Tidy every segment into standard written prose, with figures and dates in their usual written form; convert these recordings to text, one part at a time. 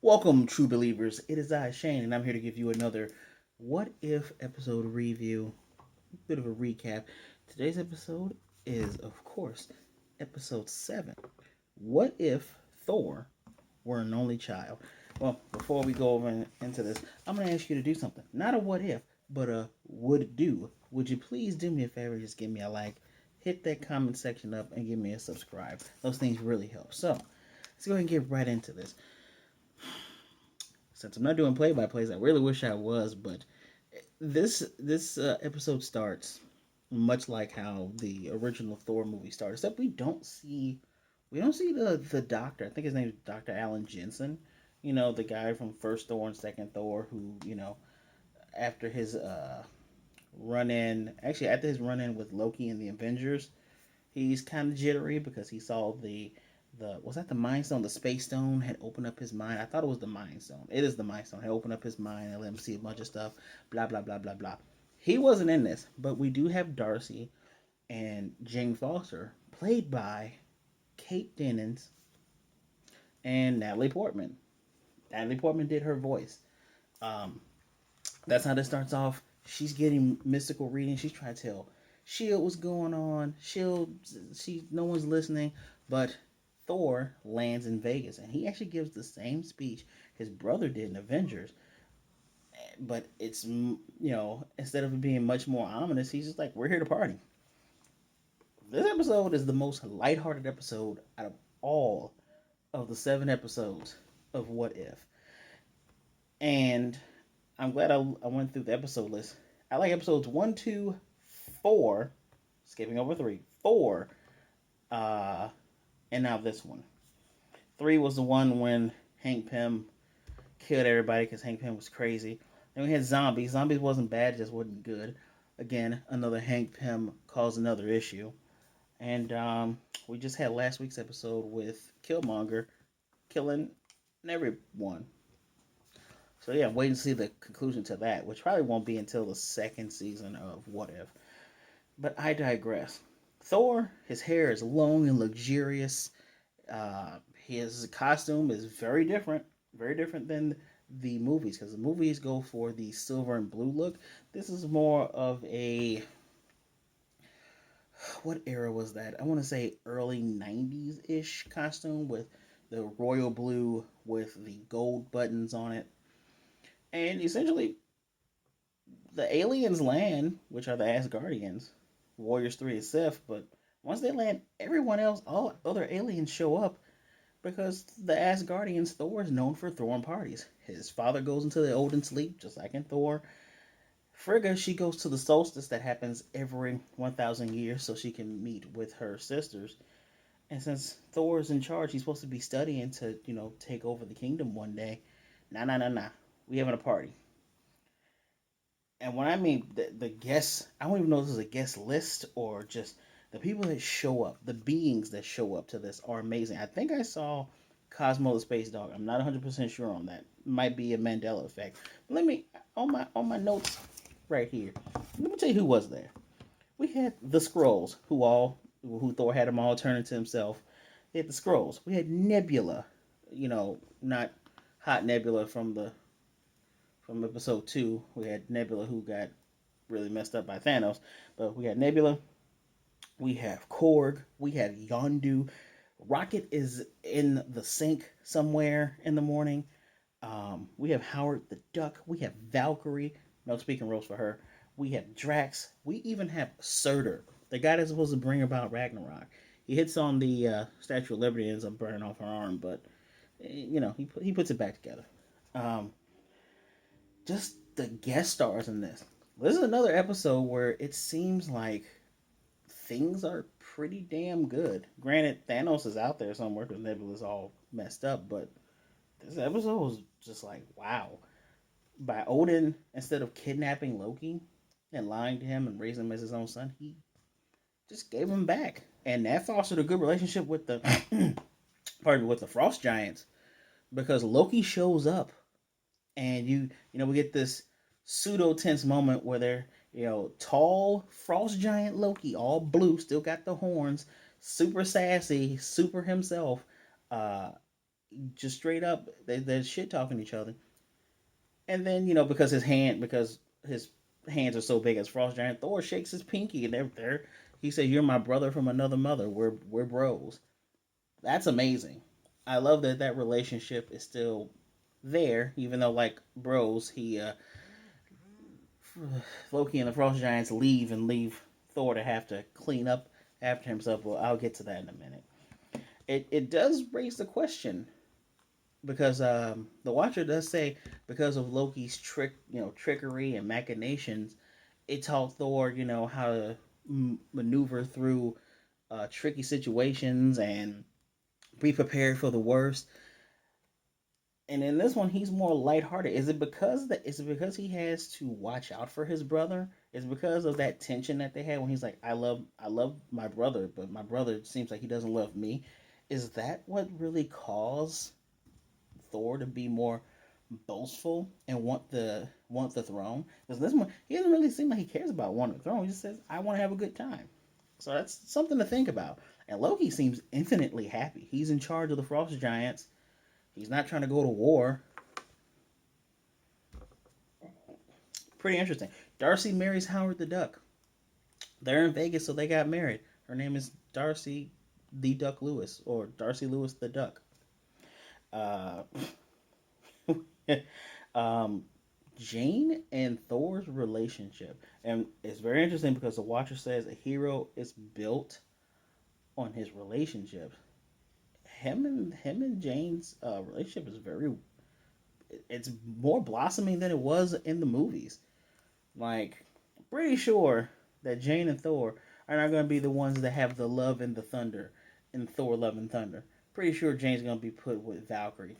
Welcome, true believers. It is I, Shane, and I'm here to give you another What If episode review. Bit of a recap. Today's episode is, of course, episode 7. What if Thor were an only child? Well, before we go into this, I'm going to ask you to do something. Not a what if, but a would do. Would you please do me a favor? Just give me a like, hit that comment section up, and give me a subscribe. Those things really help. So, let's go ahead and get right into this. Since I'm not doing play by plays, I really wish I was, but this episode starts much like how the original Thor movie started, except we don't see the doctor. I think his name is Dr. Alan Jensen. You know, the guy from first Thor and second Thor who, after his after his run in with Loki and the Avengers, he's kind of jittery because he saw the was that the Mind Stone? The Space Stone had opened up his mind. I thought it was the Mind Stone. It is the Mind Stone. It opened up his mind and let him see a bunch of stuff. Blah blah blah blah blah. He wasn't in this, but we do have Darcy and Jane Foster, played by Kate Dennings and Natalie Portman. Natalie Portman did her voice. Um, that's how this starts off. She's getting mystical readings. She's trying to tell Shield what's going on. No one's listening, but Thor lands in Vegas, and he actually gives the same speech his brother did in Avengers. But it's instead of it being much more ominous, he's just like, "We're here to party." This episode is the most lighthearted episode out of all of the 7 episodes of What If, and I'm glad I went through the episode list. I like episodes 1, 2, 4, skipping over 3, 4, uh, and now this one. 3 was the one when Hank Pym killed everybody because Hank Pym was crazy. Then we had zombies. Zombies wasn't bad, just wasn't good. Again, another Hank Pym caused another issue. And we just had last week's episode with Killmonger killing everyone. So yeah, I'm waiting to see the conclusion to that, which probably won't be until the second season of What If. But I digress. Thor, his hair is long and luxurious. His costume is very different than the movies, because the movies go for the silver and blue look. This is more of a, what era was that? I want to say early 90s ish costume with the royal blue with the gold buttons on it. And essentially, the aliens land, which are the Asgardians. Warriors 3 is Sith, but once they land, everyone else, all other aliens show up because the Asgardians, Thor is known for throwing parties. His father goes into the Odin sleep, just like in Thor. Frigga, she goes to the solstice that happens every 1,000 years so she can meet with her sisters. And since Thor is in charge, he's supposed to be studying to, take over the kingdom one day. Nah, nah, nah, nah. We having a party. And when I mean the guests, I don't even know if this is a guest list or just the people that show up, the beings that show up to this are amazing. I think I saw Cosmo the Space Dog. I'm not 100% sure on that. Might be a Mandela effect. But let me on my notes right here. Let me tell you who was there. We had the Skrulls, who Thor had them all turn into himself. We had the Skrulls. We had Nebula, not Hot Nebula from episode 2. We had Nebula who got really messed up by Thanos, but we had Nebula. We have Korg. We have Yondu. Rocket is in the sink somewhere in the morning. We have Howard the Duck. We have Valkyrie. No speaking roles for her. We have Drax. We even have Surtur, the guy that's supposed to bring about Ragnarok. He hits on the Statue of Liberty and ends up burning off her arm, but he puts it back together. Um, just the guest stars in this. This is another episode where it seems like things are pretty damn good. Granted, Thanos is out there somewhere because Nebula's all messed up, but this episode was just like, wow. By Odin, instead of kidnapping Loki and lying to him and raising him as his own son, he just gave him back. And that fostered a good relationship with the pardon me, with the frost giants, because Loki shows up and we get this pseudo tense moment where they're tall frost giant Loki, all blue, still got the horns, super sassy, super himself, uh, just straight up, they're shit talking each other. And then because his hands are so big as Frost Giant, Thor shakes his pinky, and they're he said, "You're my brother from another mother. We're bros." That's amazing. I love that relationship is still there, even though like bros, he Loki and the Frost Giants leave Thor to have to clean up after himself. Well, I'll get to that in a minute. It does raise the question because the Watcher does say because of Loki's trickery and machinations, it taught Thor how to maneuver through tricky situations and be prepared for the worst. And in this one, he's more lighthearted. Is it because he has to watch out for his brother? Is it because of that tension that they had when he's like, I love my brother, but my brother seems like he doesn't love me. Is that what really caused Thor to be more boastful and want the throne? Because this one, he doesn't really seem like he cares about wanting the throne. He just says, I want to have a good time. So that's something to think about. And Loki seems infinitely happy. He's in charge of the Frost Giants. He's not trying to go to war. Pretty interesting. Darcy marries Howard the Duck. They're in Vegas, so they got married. Her name is Darcy the Duck Lewis, or Darcy Lewis the Duck. Uh, um, Jane and Thor's relationship, and it's very interesting because the Watcher says a hero is built on his relationships. Him and Jane's relationship is very. It's more blossoming than it was in the movies. Like, pretty sure that Jane and Thor are not going to be the ones that have the love and the thunder in Thor: Love and Thunder. Pretty sure Jane's going to be put with Valkyrie.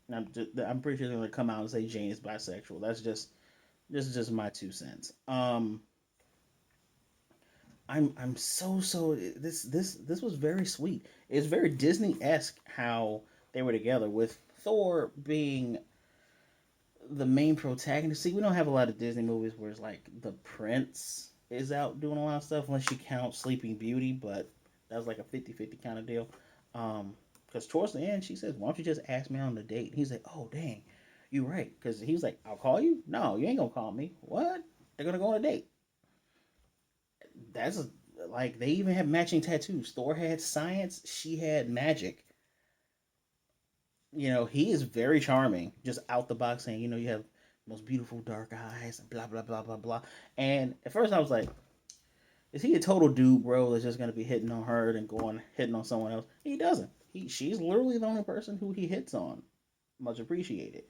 And I'm pretty sure they're going to come out and say Jane is bisexual. This is just my 2 cents. I'm so this was very sweet. It's very Disney esque how they were together with Thor being the main protagonist. See, we don't have a lot of Disney movies where it's like the prince is out doing a lot of stuff, unless you count Sleeping Beauty, but that was like a 50-50 kind of deal. Because towards the end, she says, "Why don't you just ask me on a date?" And he's like, "Oh, dang, you right." Because he was like, "I'll call you." No, you ain't gonna call me. What? They're gonna go on a date. That's like they even have matching tattoos. Thor had science. She had magic. He is very charming, just out the box saying, you have most beautiful dark eyes, and blah blah blah blah blah. And at first I was like, is he a total dude, bro, that's just gonna be hitting on her and going hitting on someone else? He doesn't. She's literally the only person who he hits on. Much appreciated.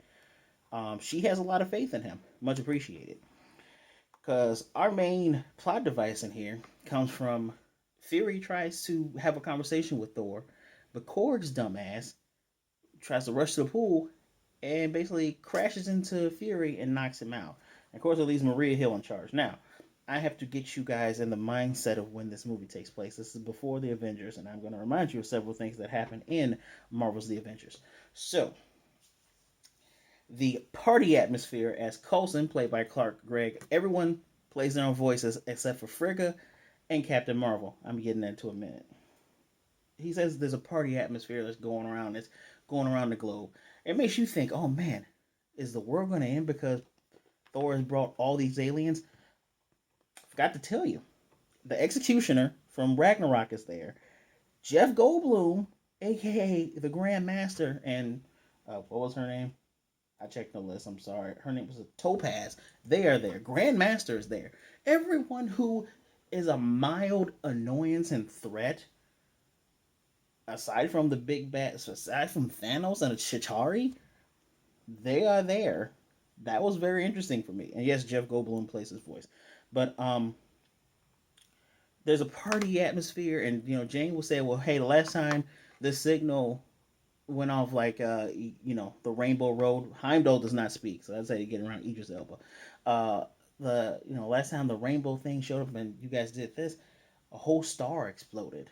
She has a lot of faith in him. Much appreciated. Because our main plot device in here comes from Fury tries to have a conversation with Thor, but Korg's dumbass tries to rush to the pool and basically crashes into Fury and knocks him out. And of course, it leaves Maria Hill in charge. Now, I have to get you guys in the mindset of when this movie takes place. This is before the Avengers, and I'm going to remind you of several things that happen in Marvel's The Avengers. So, the party atmosphere as Coulson, played by Clark Gregg, everyone plays their own voices except for Frigga and Captain Marvel. I'm getting into a minute. He says there's a party atmosphere that's going around. It's going around the globe. It makes you think, oh man, is the world going to end because Thor has brought all these aliens? Forgot to tell you, the Executioner from Ragnarok is there. Jeff Goldblum, aka the Grand Master, and what was her name? I checked the list. I'm sorry. Her name was Topaz. They are there. Grandmaster is there. Everyone who is a mild annoyance and threat, aside from the big bad, aside from Thanos and Chitari, they are there. That was very interesting for me. And yes, Jeff Goldblum plays his voice, but there's a party atmosphere, and Jane will say, "Well, hey, the last time the signal went off, like the Rainbow Road, Heimdall does not speak, so that's how you get around Idris Elba. The last time the rainbow thing showed up and you guys did this, a whole star exploded.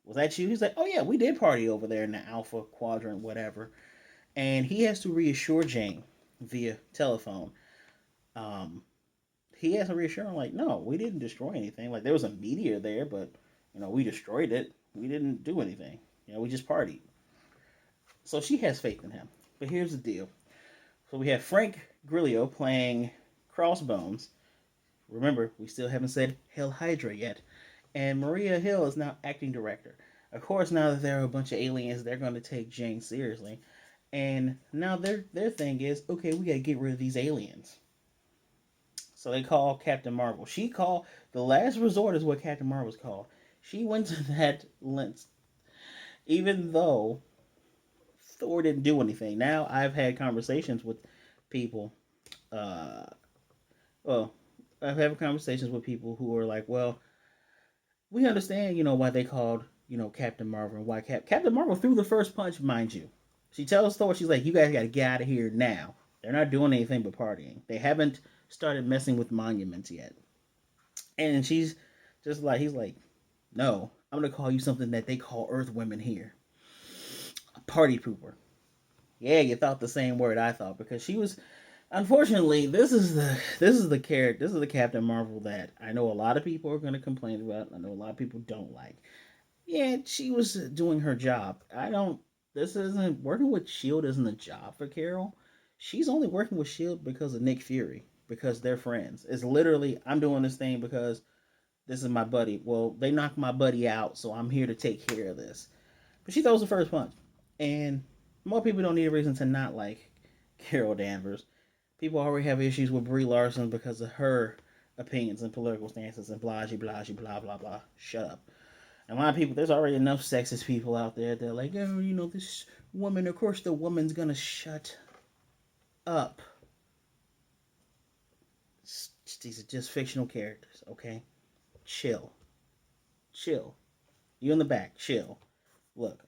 Was that you?" He's like, "Oh yeah, we did party over there in the Alpha Quadrant, whatever." And he has to reassure Jane via telephone. Um, he has to reassure him, like, "No, we didn't destroy anything. Like, there was a meteor there, but we destroyed it. We didn't do anything. We just partied." So she has faith in him. But here's the deal. So we have Frank Grillo playing Crossbones. Remember, we still haven't said Hail Hydra yet. And Maria Hill is now acting director. Of course, now that there are a bunch of aliens, they're going to take Jane seriously. And now their thing is, okay, we got to get rid of these aliens. So they call Captain Marvel. She called, the last resort is what Captain Marvel's called. She went to that length, even though Thor didn't do anything. Now I've had conversations with people. Uh, well, I've had conversations with people who are like, well, we understand, why they called, Captain Marvel and why Captain Marvel threw the first punch, mind you. She tells Thor, she's like, you guys got to get out of here now. They're not doing anything but partying. They haven't started messing with monuments yet. And she's just like, he's like, no, I'm gonna call you something that they call Earth women here, a party pooper. Yeah, you thought the same word I thought because she was. Unfortunately, this is the character. This is the Captain Marvel that I know a lot of people are going to complain about. I know a lot of people don't like. Yeah, she was doing her job. I don't. This isn't working with Shield. Isn't a job for Carol. She's only working with Shield because of Nick Fury because they're friends. It's literally I'm doing this thing because this is my buddy. Well, they knocked my buddy out, so I'm here to take care of this. But she throws the first punch, and more people don't need a reason to not like Carol Danvers. People already have issues with Brie Larson because of her opinions and political stances and blah blah blah blah blah. Shut up. And a lot of people, there's already enough sexist people out there. They're like, oh, this woman. Of course, the woman's gonna shut up. These are just fictional characters, okay? Chill, chill. You in the back, chill. Look,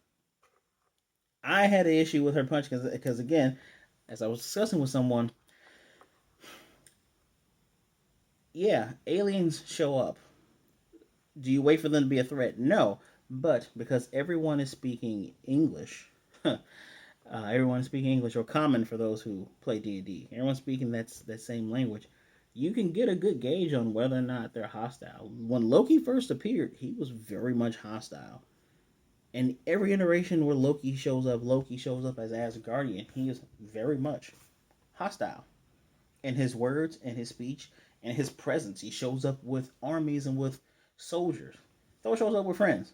I had an issue with her punch because again, as I was discussing with someone, yeah, aliens show up. Do you wait for them to be a threat? No, but because everyone is speaking English, everyone is speaking English or common for those who play D&D. Everyone's speaking that same language. You can get a good gauge on whether or not they're hostile. When Loki first appeared, he was very much hostile. And every iteration where Loki shows up as Asgardian. He is very much hostile in his words and his speech and his presence. He shows up with armies and with soldiers. Thor shows up with friends.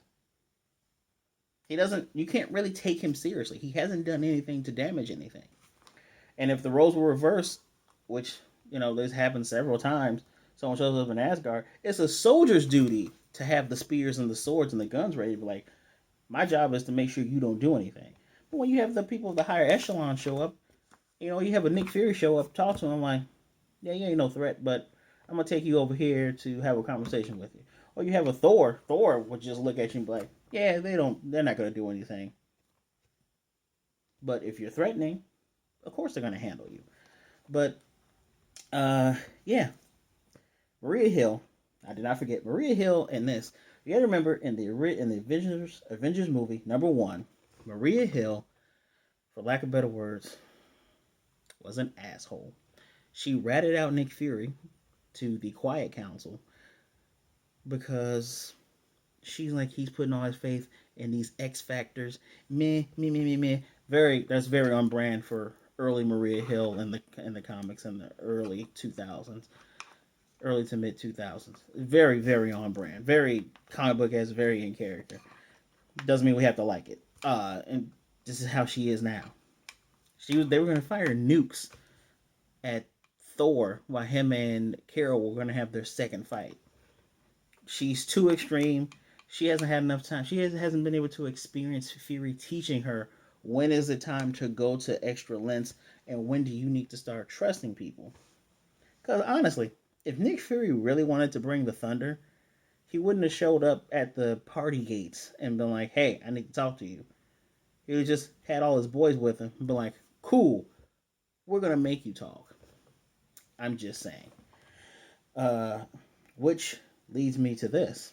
He doesn't. You can't really take him seriously. He hasn't done anything to damage anything. And if the roles were reversed, which this happened several times, someone shows up in Asgard. It's a soldier's duty to have the spears and the swords and the guns ready. To be like, my job is to make sure you don't do anything. But when you have the people of the higher echelon show up, you have a Nick Fury show up, talk to him like, yeah, you ain't no threat, but I'm gonna take you over here to have a conversation with you. Or you have a Thor. Thor would just look at you and be like, yeah, they're not gonna do anything. But if you're threatening, of course they're gonna handle you. But yeah, Maria Hill. I did not forget Maria Hill in this. You gotta remember in the Avengers movie #1, Maria Hill, for lack of better words, was an asshole. She ratted out Nick Fury to the Quiet Council because she's like he's putting all his faith in these X factors. Me. That's very on brand for early Maria Hill in the comics in the early 2000s, early to mid 2000s. Very very on brand. Very comic book as very in character. Doesn't mean we have to like it. And this is how she is now. They were gonna fire nukes at Thor while him and Carol were gonna have their second fight. She's too extreme. She hasn't had enough time. She hasn't been able to experience Fury teaching her when is it time to go to extra lengths and when do you need to start trusting people. Because honestly, if Nick Fury really wanted to bring the thunder, he wouldn't have showed up at the party gates and been like, hey, I need to talk to you. He would have just had all his boys with him and been like, cool, we're going to make you talk. I'm just saying. Which leads me to this.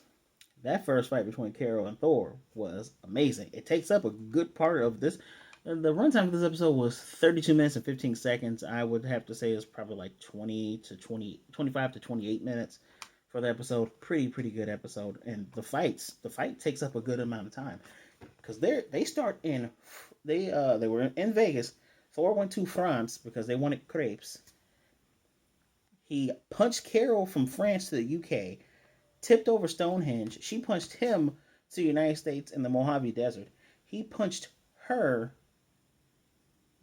That first fight between Carol and Thor was amazing. It takes up a good part of this. The runtime of this episode was 32 minutes and 15 seconds. I would have to say it's probably like 25 to 28 minutes for the episode. Pretty good episode. And the fight takes up a good amount of time. Because they start in they were in Vegas. Thor went to France because they wanted crepes. He punched Carol from France to the UK, tipped over Stonehenge. She punched him to the United States in the Mojave Desert. He punched her.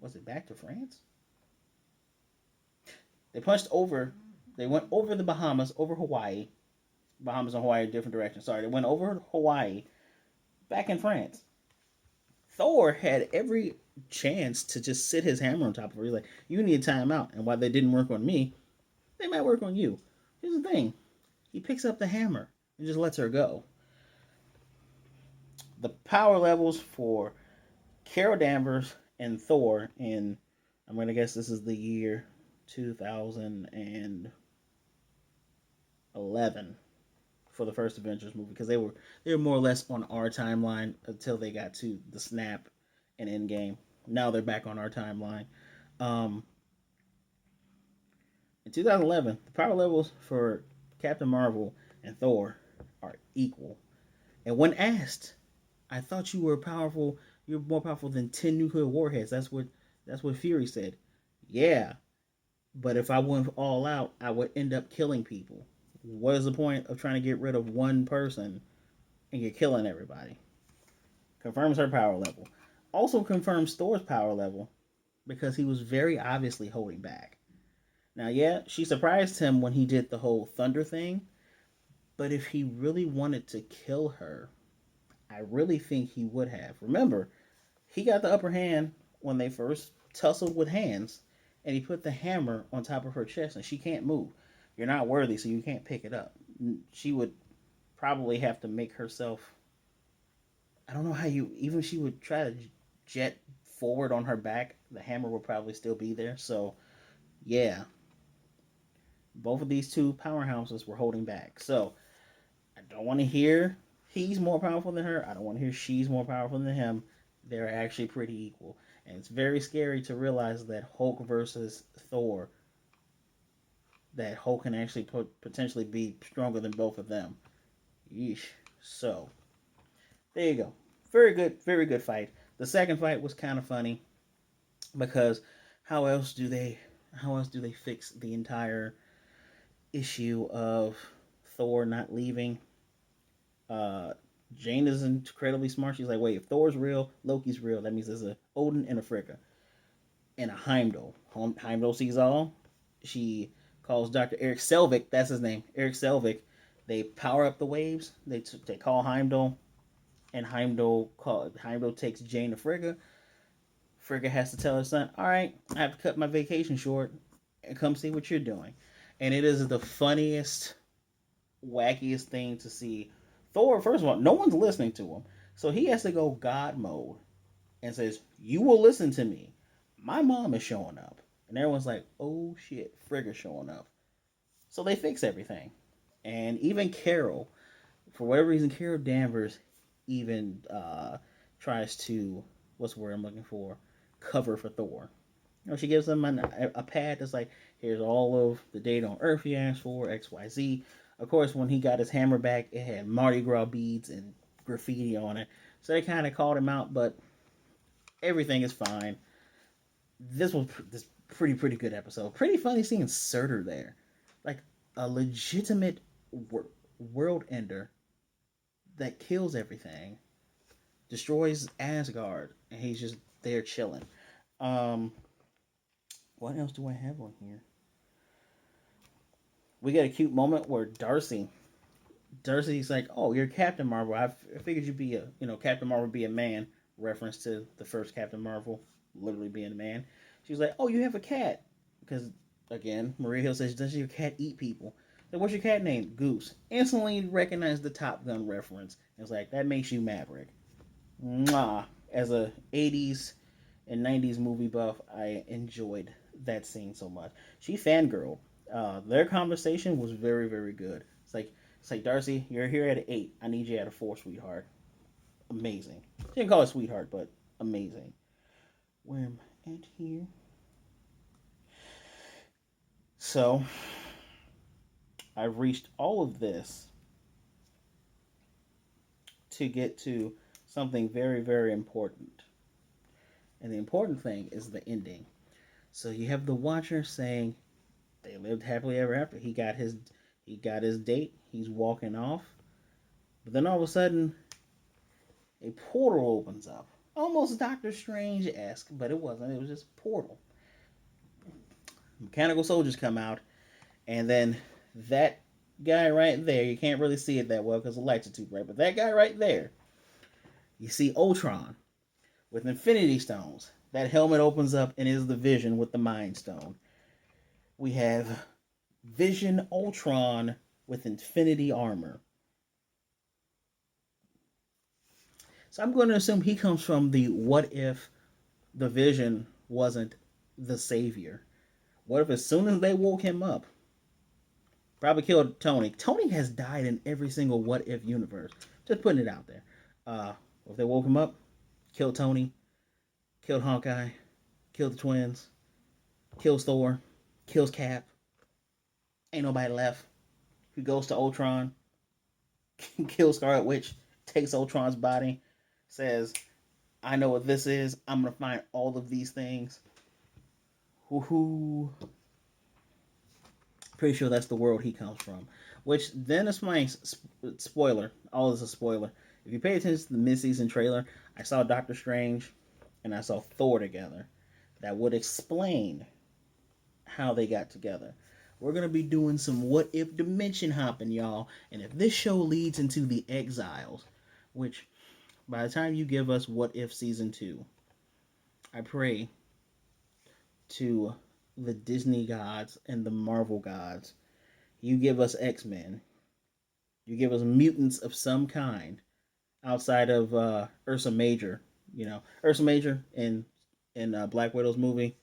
Was it back to France? They punched over. They went over the Bahamas, over Hawaii. Bahamas and Hawaii are different directions. Sorry, they went over Hawaii, back in France. Thor had every chance to just sit his hammer on top of her. He's like, "You need a timeout," and while they didn't work on me, they might work on you. Here's the thing: he picks up the hammer and just lets her go. The power levels for Carol Danvers and Thor in, I'm gonna guess this is the year 2011 for the first Avengers movie, because they were more or less on our timeline until they got to the snap and Endgame. Now they're back on our timeline. Um, in 2011, the power levels for Captain Marvel and Thor are equal. And when asked, "I thought you were powerful. You're more powerful than 10 nuclear warheads." That's what Fury said. Yeah, but if I went all out, I would end up killing people. What is the point of trying to get rid of one person and you're killing everybody? Confirms her power level. Also confirms Thor's power level because he was very obviously holding back. Now, yeah, she surprised him when he did the whole thunder thing, but if he really wanted to kill her, I really think he would have. Remember, he got the upper hand when they first tussled with hands, and he put the hammer on top of her chest, and she can't move. You're not worthy, so you can't pick it up. She would probably have to make herself. I don't know how you. Even if she would try to jet forward on her back, the hammer would probably still be there. So, yeah, both of these two powerhouses were holding back. So, I don't want to hear he's more powerful than her. I don't want to hear she's more powerful than him. They're actually pretty equal. And it's very scary to realize that Hulk versus Thor, that Hulk can actually potentially be stronger than both of them. Yeesh. So, there you go. Very good fight. The second fight was kind of funny because how else do they how else do they fix the entire issue of Thor not leaving? Uh, Jane is incredibly smart. She's like, wait, if Thor's real, Loki's real. That means there's a Odin and a Frigga and a Heimdall. Heimdall sees all. She calls Dr. Eric Selvig. That's his name, Eric Selvig. They power up the waves. They call Heimdall, and Heimdall takes Jane to Frigga. Frigga has to tell her son, "All right, I have to cut my vacation short and come see what you're doing." And it is the funniest, wackiest thing to see. Thor, first of all, no one's listening to him. So he has to go God mode and says, "You will listen to me. My mom is showing up." And everyone's like, "Oh shit, Frigga's showing up." So they fix everything. And even Carol, for whatever reason, Carol Danvers even tries to, what's the word I'm looking for? Cover for Thor. She gives him a pad that's like, "Here's all of the data on Earth he asked for, XYZ." Of course, when he got his hammer back, it had Mardi Gras beads and graffiti on it. So they kind of called him out, but everything is fine. This pretty good episode. Pretty funny seeing Surtur there, like a legitimate world ender that kills everything, destroys Asgard, and he's just there chilling. Um, what else do I have on here? We get a cute moment where Darcy's like, "Oh, you're Captain Marvel. I figured you'd be Captain Marvel would be a man." Reference to the first Captain Marvel literally being a man. She's like, "Oh, you have a cat," because again, Maria Hill says, "Does your cat eat people?" Like, "What's your cat name?" "Goose." Instantly recognized the Top Gun reference. It's like, that makes you Maverick. Mwah. As a 80s and 90s movie buff, I enjoyed that scene so much. She fangirled. Their conversation was very good. It's like, "Darcy, you're here at an 8. I need you at a 4, sweetheart." Amazing. She didn't call it sweetheart, but amazing. Where am I at here? So, I've reached all of this to get to something very important. And the important thing is the ending. So you have the Watcher saying they lived happily ever after. He got his date. He's walking off, but then all of a sudden a portal opens up, almost Doctor Strange-esque, but it wasn't. It was just a portal. Mechanical soldiers come out, and then that guy right there, you can't really see it that well because the lights are too bright, but that guy right there, you see Ultron with Infinity Stones. That helmet opens up and is the Vision with the Mind Stone. We have Vision Ultron with Infinity Armor. So I'm going to assume he comes from the what if the Vision wasn't the savior? What if as soon as they woke him up, probably killed Tony. Tony has died in every single what if universe. Just putting it out there. If they woke him up, killed Tony, killed Hawkeye, killed the twins, kills Thor, kills Cap. Ain't nobody left. He goes to Ultron, kills Scarlet Witch, takes Ultron's body, says, I know what this is. I'm going to find all of these things. Woohoo. Pretty sure that's the world he comes from. Which then explains, spoiler, all this is a spoiler. If you pay attention to the mid-season trailer, I saw Doctor Strange and I saw Thor together. That would explain how they got together. We're going to be doing some what-if dimension hopping, y'all. And if this show leads into the Exiles, which by the time you give us What If Season 2, I pray to the Disney gods and the Marvel gods, you give us X-Men, you give us mutants of some kind outside of Ursa Major. Ursa Major in Black Widow's movie,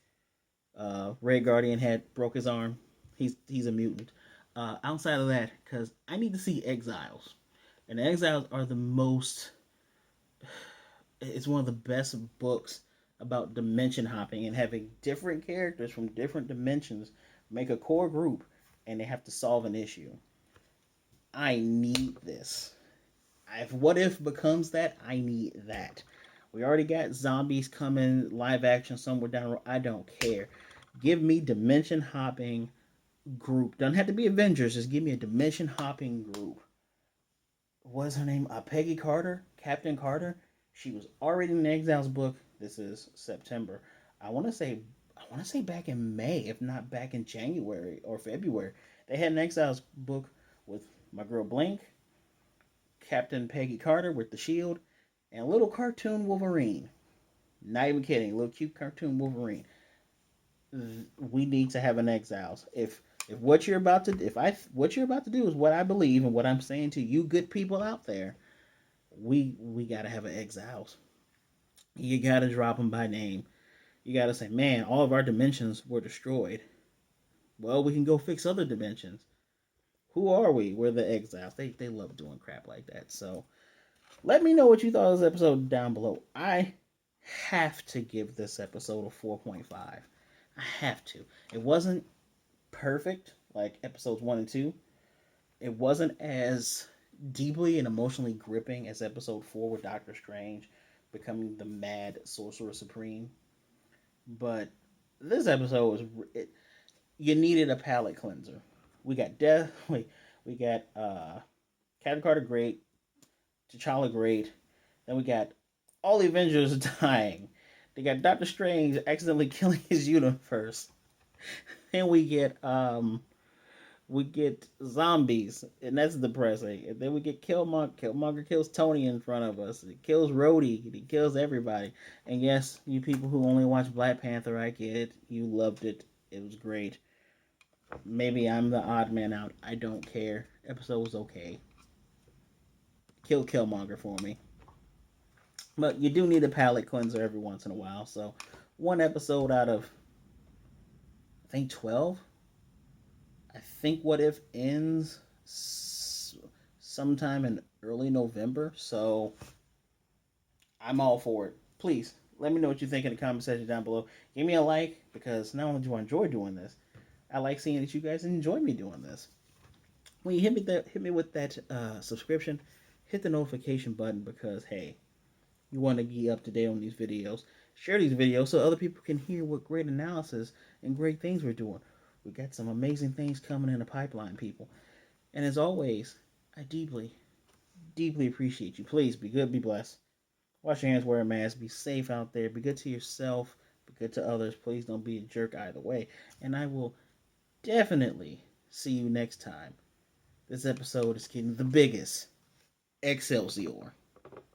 Red Guardian broke his arm. He's a mutant. Outside of that, because I need to see Exiles, and Exiles are the most. It's one of the best books about dimension hopping and having different characters from different dimensions make a core group, and they have to solve an issue. I need this. If What If becomes that, I need that. We already got zombies coming, live action somewhere down the road. I don't care. Give me dimension hopping group. Doesn't have to be Avengers. Just give me a dimension hopping group. What's her name? Peggy Carter, Captain Carter. She was already in the Exiles book. This is September. I want to say back in May, if not back in January or February. They had an Exiles book with my girl Blink, Captain Peggy Carter with the shield, and a little cartoon Wolverine. Not even kidding, a little cute cartoon Wolverine. We need to have an Exiles. If what you're about to do is what I believe and what I'm saying to you good people out there, we gotta have an Exiles. You gotta drop them by name. You gotta say, man, all of our dimensions were destroyed. Well, we can go fix other dimensions. Who are we? We're the Exiles. They love doing crap like that. So let me know what you thought of this episode down below. I have to give this episode a 4.5. I have to. It wasn't perfect like episodes 1 and 2. It wasn't as deeply and emotionally gripping as episode 4 with Doctor Strange becoming the mad sorcerer supreme. But this episode was you needed a palate cleanser. We got death. We got Captain Carter great, T'Challa great. Then we got all the Avengers dying. They got Doctor Strange accidentally killing his universe. Then we get zombies, and that's depressing. And then we get Killmonger. Killmonger kills Tony in front of us. He kills Rhodey. He kills everybody. And yes, you people who only watch Black Panther, I get it. You loved it. It was great. Maybe I'm the odd man out. I don't care. Episode was okay. Kill Killmonger for me. But you do need a palate cleanser every once in a while. So one episode out of, I think, 12. I think What If ends sometime in early November. So I'm all for it. Please let me know what you think in the comment section down below. Give me a like, because not only do I enjoy doing this, I like seeing that you guys enjoy me doing this. When you hit me with that subscription, hit the notification button, because hey, you want to be up to date on these videos. Share these videos so other people can hear what great analysis and great things we're doing. We got some amazing things coming in the pipeline, people. And as always, I deeply, deeply appreciate you. Please be good, be blessed. Wash your hands, wear a mask, be safe out there, be good to yourself, be good to others. Please don't be a jerk either way. And I will definitely see you next time. This episode is getting the biggest Excelsior.